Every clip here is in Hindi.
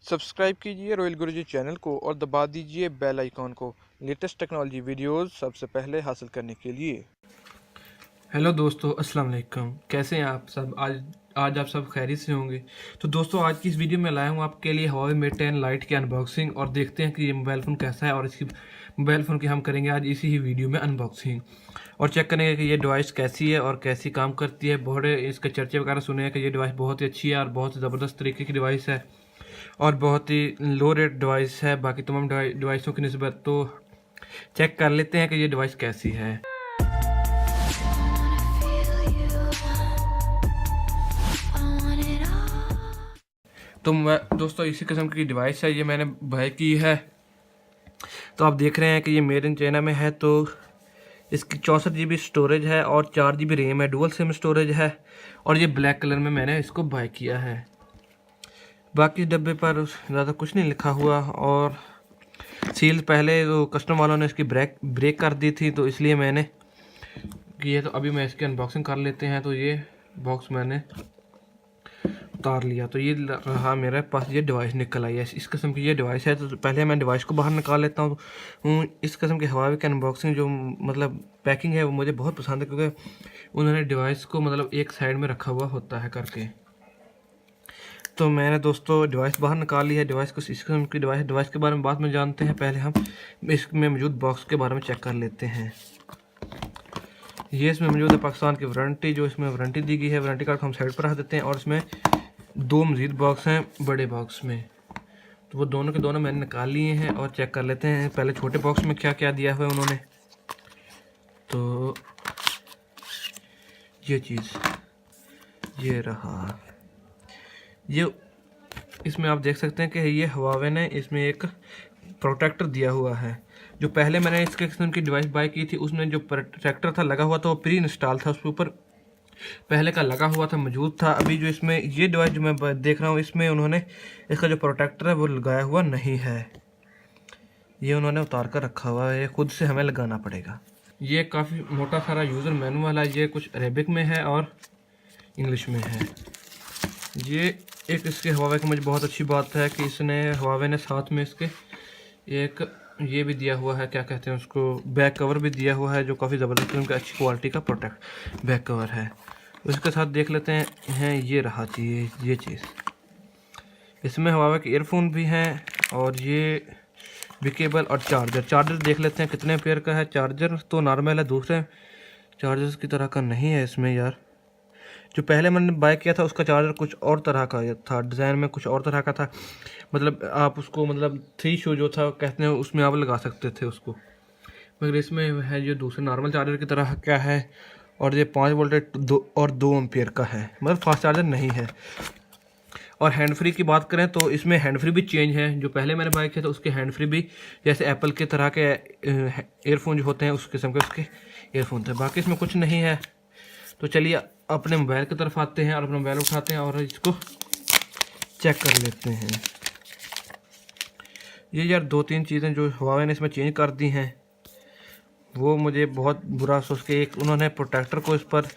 सब्सक्राइब कीजिए रॉयल गुरुजी चैनल को और दबा दीजिए बेल आइकॉन को लेटेस्ट टेक्नोलॉजी वीडियोस सबसे पहले हासिल करने के लिए। हेलो दोस्तों, अस्सलाम वालेकुम। कैसे हैं आप सब? आज आप सब खैरियत से होंगे। तो दोस्तों, आज की इस वीडियो में लाया हूँ आपके लिए Huawei Mate 10 लाइट की अनबॉक्सिंग, और देखते हैं कि ये मोबाइल फ़ोन कैसा है। और इसकी मोबाइल फ़ोन की हम करेंगे आज इसी ही वीडियो में अनबॉक्सिंग, और चेक करेंगे कि ये डिवाइस कैसी है और कैसी काम करती है। बहुत इसके चर्चे वगैरह सुने हैं कि ये डिवाइस बहुत ही अच्छी है और बहुत ही ज़बरदस्त तरीके की डिवाइस है और बहुत ही लो रेट डिवाइस है बाकी तमाम डिवाइसों की निस्बत। तो चेक कर लेते हैं कि ये डिवाइस कैसी है। तो मैं दोस्तों इसी किस्म की डिवाइस है, ये मैंने बाय की है। तो आप देख रहे हैं कि ये मेड इन चाइना में है। तो इसकी 64 GB स्टोरेज है और 4 GB रैम है, डुअल सिम स्टोरेज है, और ये ब्लैक कलर में मैंने इसको बाय किया है। बाकी डब्बे पर ज़्यादा कुछ नहीं लिखा हुआ, और सील पहले तो कस्टमर वालों ने इसकी ब्रेक कर दी थी, तो इसलिए मैंने किया। तो अभी मैं इसकी अनबॉक्सिंग कर लेते हैं। तो ये बॉक्स मैंने उतार लिया, तो ये रहा मेरे पास, ये डिवाइस निकल आई है। इस किस्म की ये डिवाइस है। तो पहले मैं डिवाइस को बाहर निकाल लेता हूँ। इस किस्म के Huawei की अनबॉक्सिंग जो मतलब पैकिंग है वो मुझे बहुत पसंद है, क्योंकि उन्होंने डिवाइस को मतलब एक साइड में रखा हुआ होता है करके। तो मैंने दोस्तों डिवाइस बाहर निकाल ली है। डिवाइस को इस किस्म की डिवाइस के बारे में बाद में जानते हैं। पहले हम इसमें मौजूद बॉक्स के बारे में चेक कर लेते हैं। ये इसमें मौजूद है पाकिस्तान की वारंटी, जो इसमें वारंटी दी गई है। वारंटी कार्ड हम साइड पर रख देते हैं, और इसमें 2 मज़ीद बॉक्स हैं बड़े बॉक्स में। तो वो दोनों के दोनों मैंने निकाल लिए हैं, और चेक कर लेते हैं पहले छोटे बॉक्स में क्या क्या दिया हुआ है उन्होंने। तो ये चीज़ ये रहा, ये इसमें आप देख सकते हैं कि ये Huawei ने इसमें एक प्रोटेक्टर दिया हुआ है। जो पहले मैंने इसके किस्म की डिवाइस बाय की थी, उसमें जो प्रोटेक्टर था लगा हुआ था वो प्री इंस्टॉल था, उसके ऊपर पहले का लगा हुआ था, मौजूद था। अभी जो इसमें ये डिवाइस जो मैं देख रहा हूँ, इसमें उन्होंने इसका जो प्रोटेक्टर है वो लगाया हुआ नहीं है। ये उन्होंने उतार कर रखा हुआ है, ये खुद से हमें लगाना पड़ेगा। ये काफ़ी मोटा सारा यूज़र मैनुअल है। ये कुछ अरेबिक में है और इंग्लिश में है। ये एक इसके Huawei की मुझे बहुत अच्छी बात है कि इसने Huawei ने साथ में इसके एक ये भी दिया हुआ है, क्या कहते हैं उसको, बैक कवर भी दिया हुआ है, जो काफ़ी ज़बरदस्त किस्म का अच्छी क्वालिटी का प्रोटेक्ट बैक कवर है। उसके साथ देख लेते हैं ये रहा ये चीज़। इसमें Huawei के ईयरफोन भी हैं, और ये भी केबल और चार्जर देख लेते हैं कितने पेयर का है। चार्जर तो नॉर्मल है, दूसरे चार्जर्स की तरह का नहीं है इसमें यार। जो पहले मैंने बाय किया था उसका चार्जर कुछ और तरह का था, डिज़ाइन में कुछ और तरह का था। मतलब आप उसको मतलब 3 शो जो था कहते हैं उसमें आप लगा सकते थे उसको, मगर इसमें है जो दूसरे नॉर्मल चार्जर की तरह क्या है। और ये 5 वोल्ट 2 एम्पियर का है, मतलब फास्ट चार्जर नहीं है। और हैंड फ्री की बात करें तो इसमें हैंड फ्री भी चेंज है। जो पहले मैंने बाय किया था उसके हैंड फ्री भी जैसे एप्पल के तरह के एयरफोन जो होते हैं उस किस्म के उसके एयरफोन थे। बाकी इसमें कुछ नहीं है। तो चलिए अपने मोबाइल की तरफ आते हैं और अपना मोबाइल उठाते हैं और इसको चेक कर लेते हैं। ये यार 2-3 चीज़ें जो Huawei ने इसमें चेंज कर दी हैं वो मुझे बहुत बुरा सोच के, एक उन्होंने प्रोटेक्टर को इस पर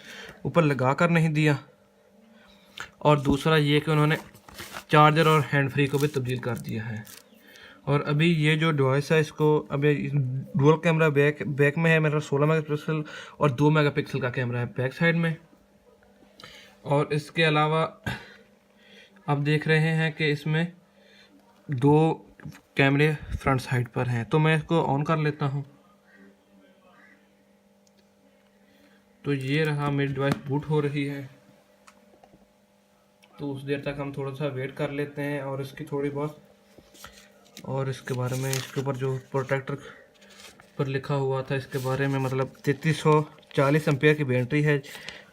ऊपर लगा कर नहीं दिया, और दूसरा ये कि उन्होंने चार्जर और हैंड फ्री को भी तब्दील कर दिया है। और अभी ये जो डिवाइस है इसको अभी डुअल कैमरा बैक में है मेरा 16 मेगापिक्सल, और 2 मेगापिक्सल का कैमरा है बैक साइड में। और इसके अलावा आप देख रहे हैं कि इसमें 2 कैमरे फ्रंट साइड पर हैं। तो मैं इसको ऑन कर लेता हूं। तो ये रहा, मेरी डिवाइस बूट हो रही है। तो उस देर तक हम थोड़ा सा वेट कर लेते हैं, और इसकी थोड़ी बहुत और इसके बारे में, इसके ऊपर जो प्रोटेक्टर पर लिखा हुआ था इसके बारे में, मतलब 3340 एम्पेयर की बैटरी है,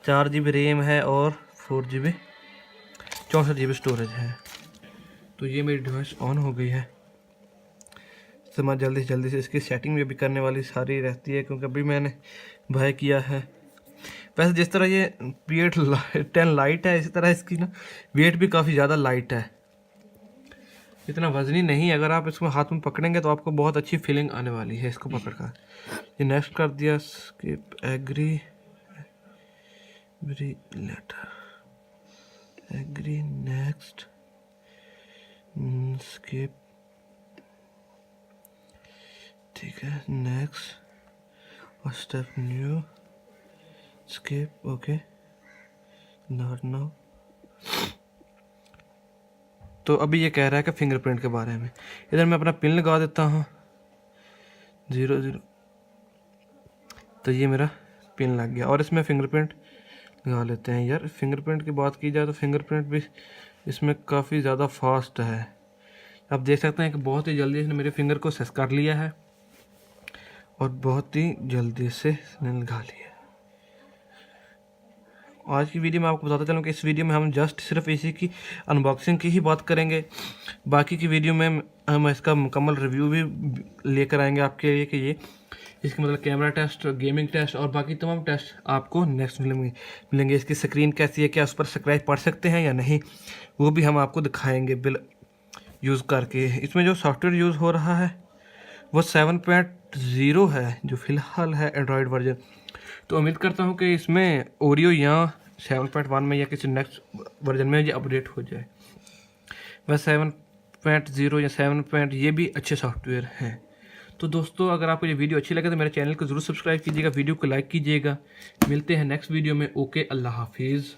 4 GB रैम है, और 4 GB 64 GB स्टोरेज है। तो ये मेरी डिवाइस ऑन हो गई है। तो मैं जल्दी से इसकी सेटिंग भी करने वाली सारी रहती है, क्योंकि अभी मैंने बाय किया है। वैसे जिस तरह ये Mate 10 लाइट है, इसी तरह इसकी ना वेट भी काफ़ी ज़्यादा लाइट है, इतना वजनी नहीं। अगर आप इसको हाथ में पकड़ेंगे तो आपको बहुत अच्छी फीलिंग आने वाली है इसको पकड़ कर। ये नेक्स्ट कर दिया, skip agree later agree next skip, ठीक है, नेक्स्ट और step new, skip, okay, not now. तो अभी ये कह रहा है कि फिंगरप्रिंट के बारे में। इधर मैं अपना पिन लगा देता हूँ 00, तो ये मेरा पिन लग गया। और इसमें फिंगरप्रिंट लगा लेते हैं। यार फिंगरप्रिंट की बात की जाए तो फिंगरप्रिंट भी इसमें काफ़ी ज़्यादा फास्ट है। आप देख सकते हैं कि बहुत ही जल्दी इसने मेरे फिंगर को सेट कर लिया है और बहुत ही जल्दी से इसने लगा लिया। आज की वीडियो में आपको बताता चलूँ कि इस वीडियो में हम जस्ट सिर्फ इसी की अनबॉक्सिंग की ही बात करेंगे। बाकी की वीडियो में हम इसका मुकम्मल रिव्यू भी लेकर आएंगे आपके लिए कि ये इसका मतलब कैमरा टेस्ट, गेमिंग टेस्ट और बाकी तमाम टेस्ट आपको नेक्स्ट मिलेंगे। इसकी स्क्रीन कैसी है, क्या उस पर स्क्रैच पड़ सकते हैं या नहीं, वो भी हम आपको दिखाएंगे बिल यूज़ करके। इसमें जो सॉफ्टवेयर यूज़ हो रहा है वो 7.0 है जो फ़िलहाल है एंड्रॉयड वर्जन। तो उम्मीद करता हूँ कि इसमें ओरियो या 7.1 में या किसी नेक्स्ट वर्जन में ये अपडेट हो जाए। वह 7.0 या 7. ये भी अच्छे सॉफ्टवेयर हैं। तो दोस्तों अगर आपको ये वीडियो अच्छी लगे तो मेरे चैनल को ज़रूर सब्सक्राइब कीजिएगा, वीडियो को लाइक कीजिएगा। मिलते हैं नेक्स्ट वीडियो में। ओके, अल्लाह हाफिज़।